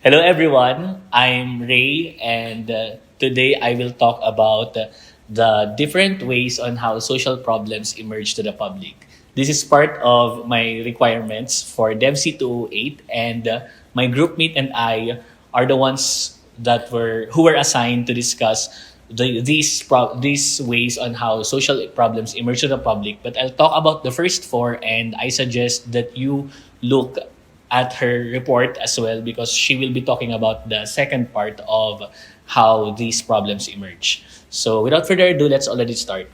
Hello, everyone. I'm Ray, and today I will talk about the different ways on how social problems emerge to the public. This is part of my requirements for DevC 208, and my groupmate and I are the ones who were assigned to discuss these ways on how social problems emerge to the public. But I'll talk about the first four, and I suggest that you look at her report as well because she will be talking about the second part of how these problems emerge. So without further ado, let's already start.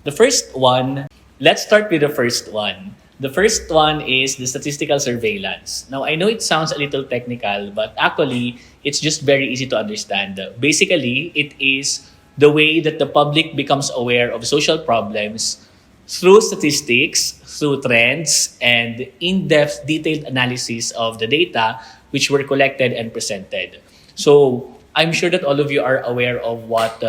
The first one, let's start with the first one. The first one is the statistical surveillance. Now, I know it sounds a little technical, but actually, it's just very easy to understand. Basically, it is the way that the public becomes aware of social problems through statistics, through trends, and in-depth detailed analysis of the data which were collected and presented. So I'm sure that all of you are aware of what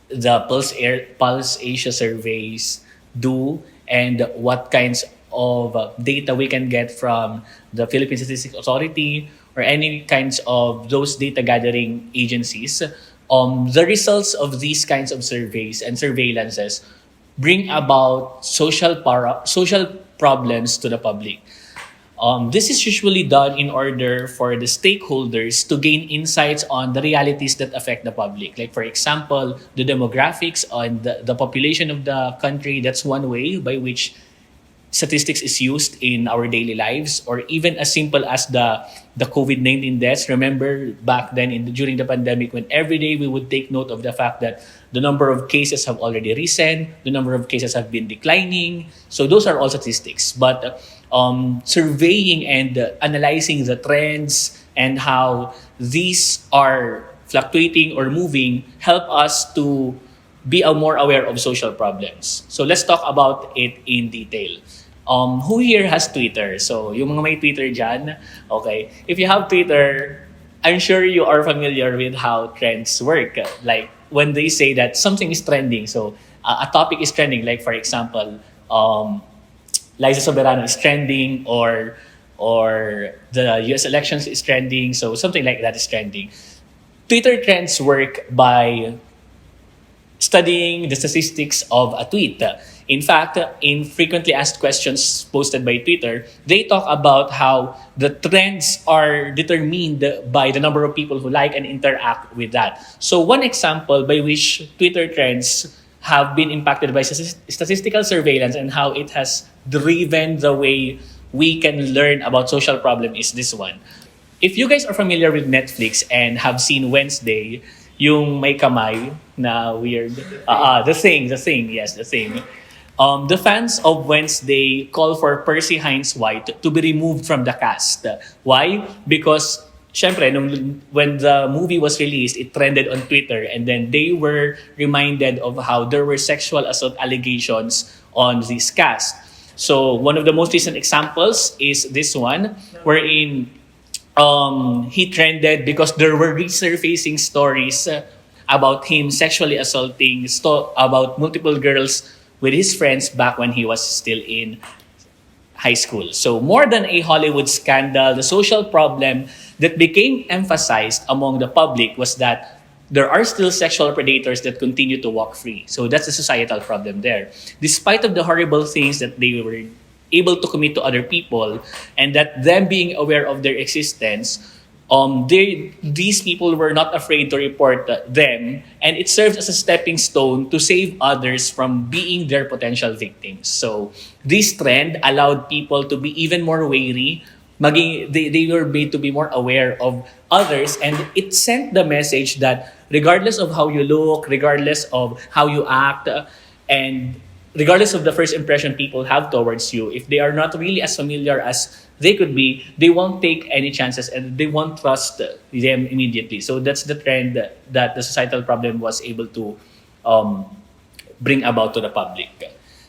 the Pulse Asia surveys do and what kinds of data we can get from the Philippine Statistics Authority or any kinds of those data gathering agencies. The results of these kinds of surveys and surveillances bring about social problems to the public. This is usually done in order for the stakeholders to gain insights on the realities that affect the public. Like, for example, the demographics on the population of the country. That's one way by which statistics is used in our daily lives, or even as simple as the COVID-19 deaths. Remember back then during the pandemic when every day we would take note of the fact that the number of cases have already risen, the number of cases have been declining. So those are all statistics. But surveying and analyzing the trends and how these are fluctuating or moving help us to be more aware of social problems. So let's talk about it in detail. Who here has Twitter? So yung mga may Twitter dyan, okay. If you have Twitter, I'm sure you are familiar with how trends work. Like when they say that something is trending, so a topic is trending, like for example, Liza Soberano is trending, or the US elections is trending, so something like that is trending. Twitter trends work by studying the statistics of a tweet. In fact, in frequently asked questions posted by Twitter, they talk about how the trends are determined by the number of people who like and interact with that. So one example by which Twitter trends have been impacted by statistical surveillance and how it has driven the way we can learn about social problem is this one. If you guys are familiar with Netflix and have seen Wednesday, yung may kamay na weird. The thing, yes, the thing. The fans of Wednesday call for Percy Hines White to be removed from the cast. Why? Because, syempre, when the movie was released, it trended on Twitter, and then they were reminded of how there were sexual assault allegations on this cast. So one of the most recent examples is this one, wherein he trended because there were resurfacing stories about him sexually assaulting about multiple girls with his friends back when he was still in high school. So more than a Hollywood scandal, the social problem that became emphasized among the public was that there are still sexual predators that continue to walk free. So that's a societal problem there. Despite of the horrible things that they were able to commit to other people, and that them being aware of their existence, these people were not afraid to report them, and it serves as a stepping stone to save others from being their potential victims. So this trend allowed people to be even more wary. They were made to be more aware of others, and it sent the message that regardless of how you look, regardless of how you act, and regardless of the first impression people have towards you, if they are not really as familiar as they could be, they won't take any chances and they won't trust them immediately. So that's the trend that the societal problem was able to bring about to the public.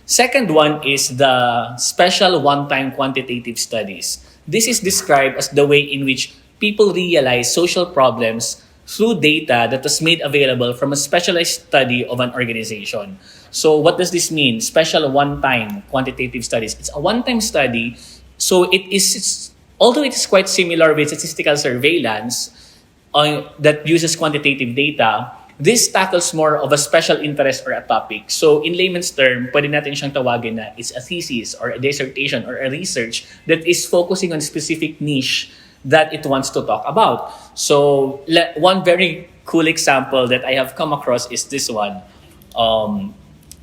Second one is the special one-time quantitative studies. This is described as the way in which people realize social problems through data that was made available from a specialized study of an organization. So what does this mean? Special one-time quantitative studies. It's a one-time study, so it is Although it is quite similar with statistical surveillance that uses quantitative data, this tackles more of a special interest or a topic. So in layman's term, pwede natin siyang tawagin na it's a thesis or a dissertation or a research that is focusing on specific niche that it wants to talk about. So one very cool example that I have come across is this one.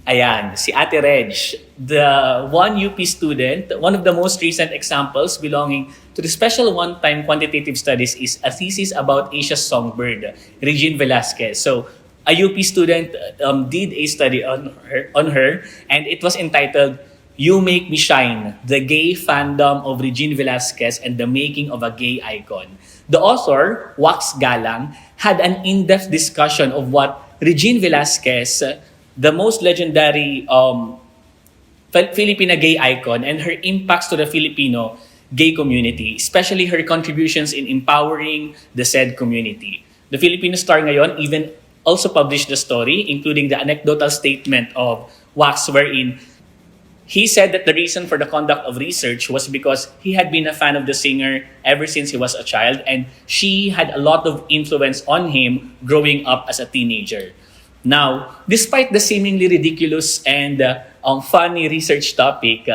Ayan, si Ate Reg, the one UP student, one of the most recent examples belonging to the special one-time quantitative studies is a thesis about Asia's songbird, Regine Velasquez. So a UP student did a study on her, and it was entitled You Make Me Shine, the Gay Fandom of Regine Velasquez and the Making of a Gay Icon. The author, Wax Galang, had an in-depth discussion of what Regine Velasquez, the most legendary Filipina gay icon, and her impacts to the Filipino gay community, especially her contributions in empowering the said community. The Filipino Star ngayon even also published the story, including the anecdotal statement of Wax wherein he said that the reason for the conduct of research was because he had been a fan of the singer ever since he was a child, and she had a lot of influence on him growing up as a teenager. Now, despite the seemingly ridiculous and funny research topic,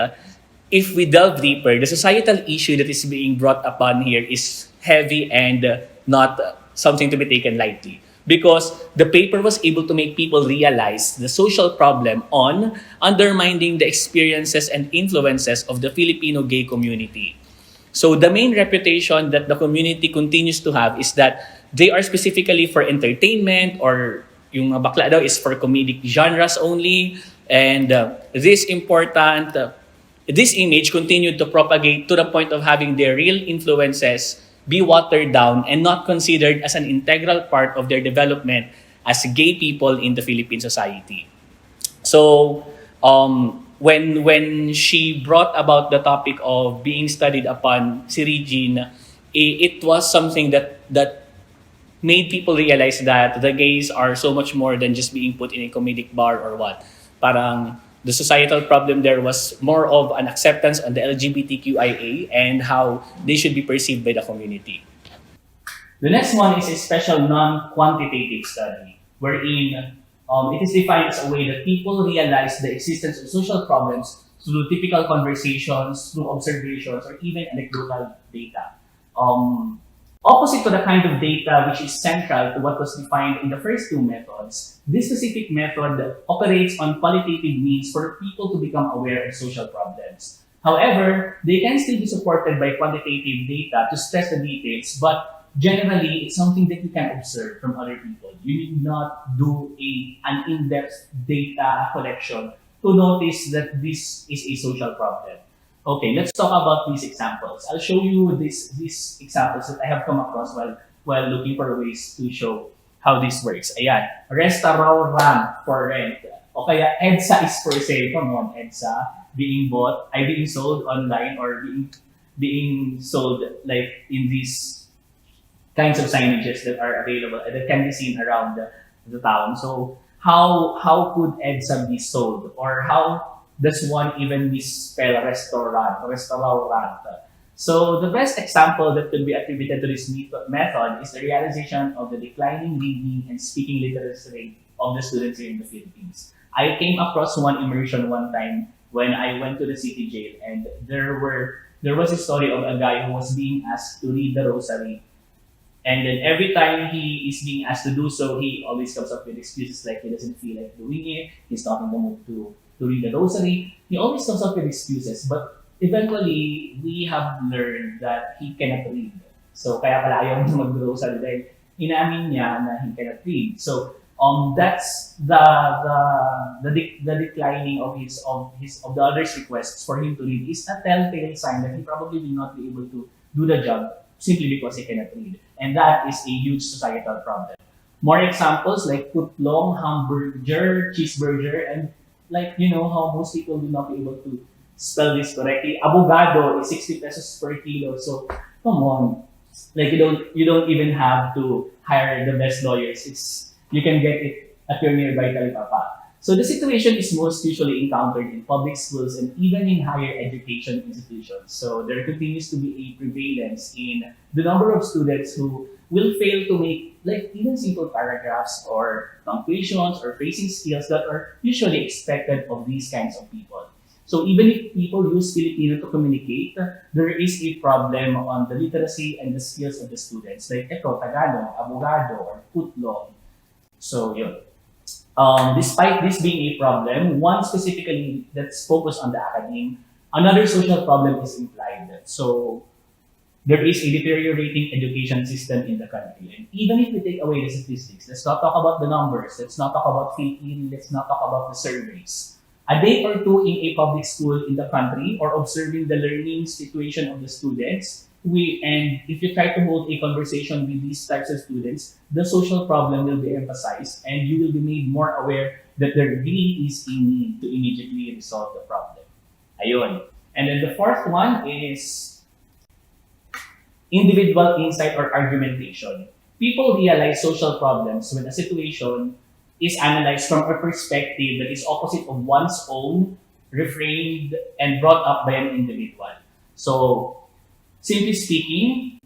if we delve deeper, the societal issue that is being brought upon here is heavy and not something to be taken lightly. Because the paper was able to make people realize the social problem on undermining the experiences and influences of the Filipino gay community. So the main reputation that the community continues to have is that they are specifically for entertainment, or yung bakla daw is for comedic genres only, and this image continued to propagate to the point of having their real influences be watered down and not considered as an integral part of their development as gay people in the Philippine society. So when she brought about the topic of being studied upon si Regine, it was something that made people realize that the gays are so much more than just being put in a comedic bar or what. Parang the societal problem there was more of an acceptance on the LGBTQIA and how they should be perceived by the community. The next one is a special non-quantitative study, wherein it is defined as a way that people realize the existence of social problems through typical conversations, through observations, or even anecdotal data. Opposite to the kind of data which is central to what was defined in the first two methods, this specific method operates on qualitative means for people to become aware of social problems. An they can still be supported by quantitative data to stress the details, but generally, it's something that you can observe from other people. You need not do an in-depth data collection to notice that this is a social problem. Okay, let's talk about these examples. I'll show you these examples that I have come across while looking for ways to show how this works. Ayan, restaurant for rent. O kaya EDSA is for sale. Come on, EDSA being sold online or being sold like in these kinds of signages that are available that can be seen around the town. So how could EDSA be sold, or how does one even misspell restaurant? So the best example that could be attributed to this method is the realization of the declining reading and speaking literacy rate of the students here in the Philippines. I came across one immersion one time when I went to the city jail, and there was a story of a guy who was being asked to read the rosary. And then every time he is being asked to do so, he always comes up with excuses like he doesn't feel like doing it, he's not in the mood to read the rosary. He always comes up with excuses, but eventually, we have learned that he cannot read. So kaya pala ayaw niya mag-rosary dahil inamin niya na he cannot read. So that's the declining of the others' requests for him to read is a telltale sign that he probably will not be able to do the job simply because he cannot read. And that is a huge societal problem. More examples like footlong, hamburger, cheeseburger, and like, you know how most people will not be able to spell this correctly. Abogado is 60 pesos per kilo. So come on, like you don't even have to hire the best lawyers. You can get it at your nearby Talipapa. So the situation is most usually encountered in public schools and even in higher education institutions. So there continues to be a prevalence in the number of students who will fail to make like even simple paragraphs or punctuations or phrasing skills that are usually expected of these kinds of people. So even if people use Filipino to communicate, there is a problem on the literacy and the skills of the students. Like ito, Tagalog, abogado, or putlong. So yun. Despite this being a problem, one specifically that's focused on the academe, another social problem is implied. So there is a deteriorating education system in the country. And even if we take away the statistics, let's not talk about the numbers, let's not talk about Philippine, let's not talk about the surveys. A day or two in a public school in the country or observing the learning situation of the students, and if you try to hold a conversation with these types of students, the social problem will be emphasized and you will be made more aware that there really is a need to immediately resolve the problem. Ayun. And then the fourth one is individual insight or argumentation. People realize social problems when a situation is analyzed from a perspective that is opposite of one's own, reframed, and brought up by an individual. So, simply speaking,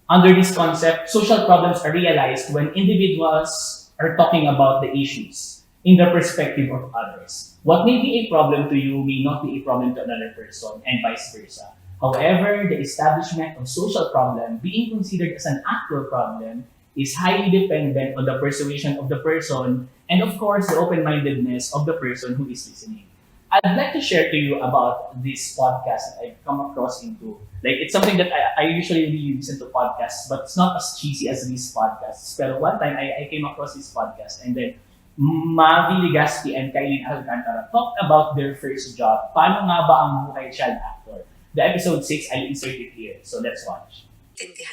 under this concept, social problems are realized when individuals are talking about the issues in the perspective of others. What may be a problem to you may not be a problem to another person, and vice versa. However, the establishment of social problem being considered as an actual problem is highly dependent on the persuasion of the person and, of course, the open-mindedness of the person who is listening. I'd like to share to you about this podcast that I've come across into. Like, it's something that I usually really listen to podcasts, but it's not as cheesy as these podcasts. Pero one time, I came across this podcast and then Mavi Legaspi and Kailin Alcantara talked about their first job. Paano nga ba ang buhay child actor? The episode 6, I'll insert it here. So let's watch.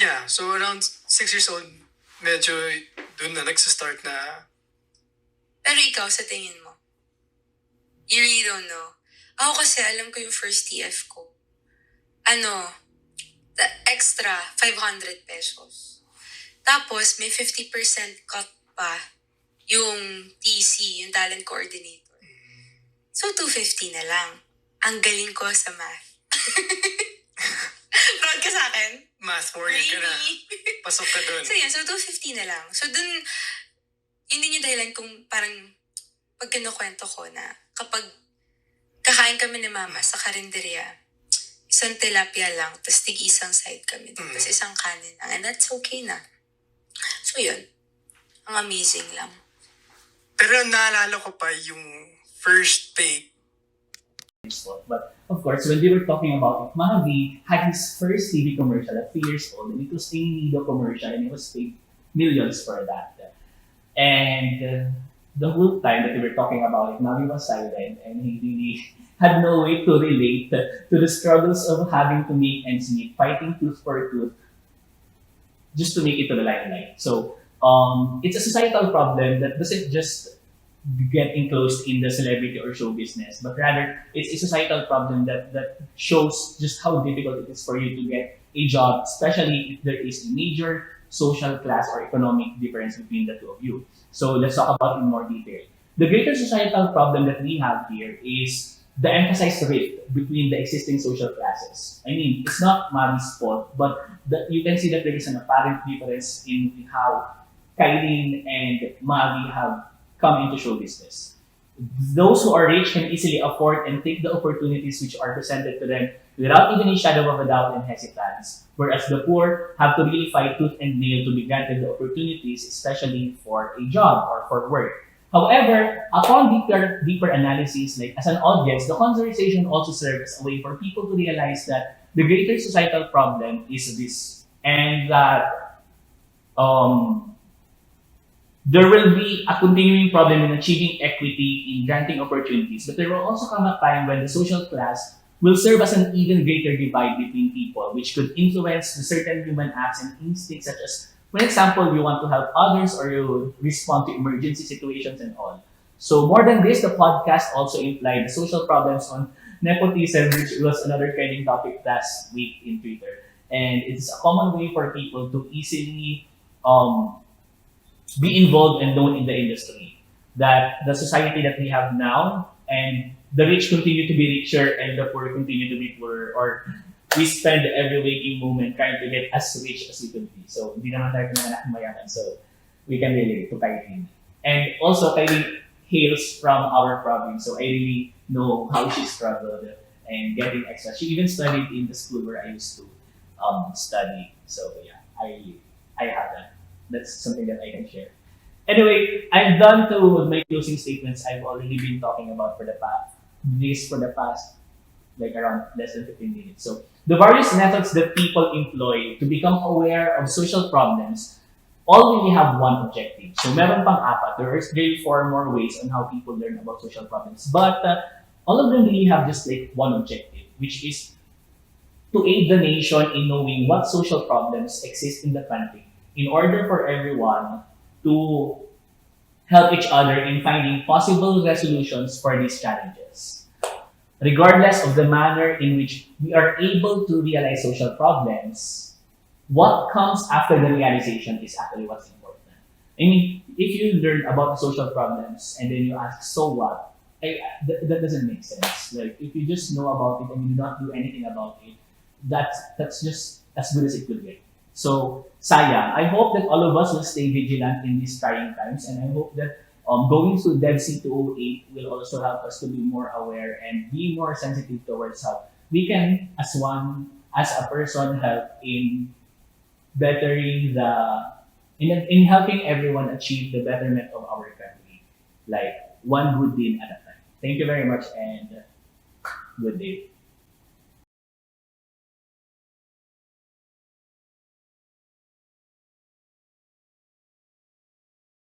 Yeah, so around 6 years old, medyo dun na nagsistart na. Pero ikaw, sa tingin mo? You really don't know. Ako kasi, alam ko yung first TF ko. The extra 500 pesos. Tapos, may 50% cut pa yung TC, yung talent coordinator. So, 250 na lang. Ang galing ko sa math. Proud ka sa akin? Math warrior ka na. Pasok ka dun. So, yan. So, 250 na lang. So, dun, yun din yung dahilan kung parang pag kinukwento ko na kapag kakain kami ni mama sa karinderya, isang tilapia lang, tapos tig-isang side kami dun, tapos isang kanin lang. And that's okay na. So, yun. Ang amazing lang. Pero naalala ko pa yung first take. But of course, when we were talking about it, Mavi had his first TV commercial at 3 years old, and it was a Nido commercial, and he was paid millions for that. And the whole time that we were talking about it, Mavi was silent, and he really had no way to relate to the struggles of having to make ends meet, fighting tooth for tooth, just to make it to the limelight. So it's a societal problem that doesn't just get enclosed in the celebrity or show business, but rather it's a societal problem that shows just how difficult it is for you to get a job, especially if there is a major social class or economic difference between the two of you. So let's talk about it in more detail. The greater societal problem that we have here is the emphasized rift between the existing social classes. I mean, it's not Mari's fault, but you can see that there is an apparent difference in how Kailin and Mavi have come into show business. Those who are rich can easily afford and take the opportunities which are presented to them without even a shadow of a doubt and hesitance, whereas the poor have to really fight tooth and nail to be granted the opportunities, especially for a job or for work. However, upon deeper analysis, like as an audience, the conversation also serves as a way for people to realize that the greater societal problem is this, and that there will be a continuing problem in achieving equity in granting opportunities, but there will also come a time when the social class will serve as an even greater divide between people, which could influence the certain human acts and instincts, such as, for example, you want to help others or you respond to emergency situations and all. So more than this, the podcast also implied the social problems on nepotism, which was another trending topic last week in Twitter. And it's a common way for people to easily be involved and known in the industry. that the society that we have now and the rich continue to be richer and the poor continue to be poorer, or we spend every waking moment trying to get as rich as we could be. So, hindi naman tayo pinanganak mayaman. So, we can relate to Kylie. And also, Kylie hails from our province. So, I really know how she struggled and getting extra. She even studied in the school where I used to study. So, yeah, I have that. That's something that I can share. Anyway, I'm done to my closing statements. I've already been talking about for the past like around less than 15 minutes. So the various methods that people employ to become aware of social problems all really have one objective. So meron pang apat. There is really four more ways on how people learn about social problems. But all of them really have just like one objective, which is to aid the nation in knowing what social problems exist in the country in order for everyone to help each other in finding possible resolutions for these challenges. Regardless of the manner in which we are able to realize social problems, what comes after the realization is actually what's important. I mean, if you learn about social problems and then you ask, so what? That doesn't make sense. Like, if you just know about it and you do not do anything about it, that's just as good as it could get. So, sayang. I hope that all of us will stay vigilant in these trying times, and I hope that going through DevC 208 will also help us to be more aware and be more sensitive towards how we can, as a person, help in bettering in helping everyone achieve the betterment of our country, like one good deed at a time. Thank you very much, and good day.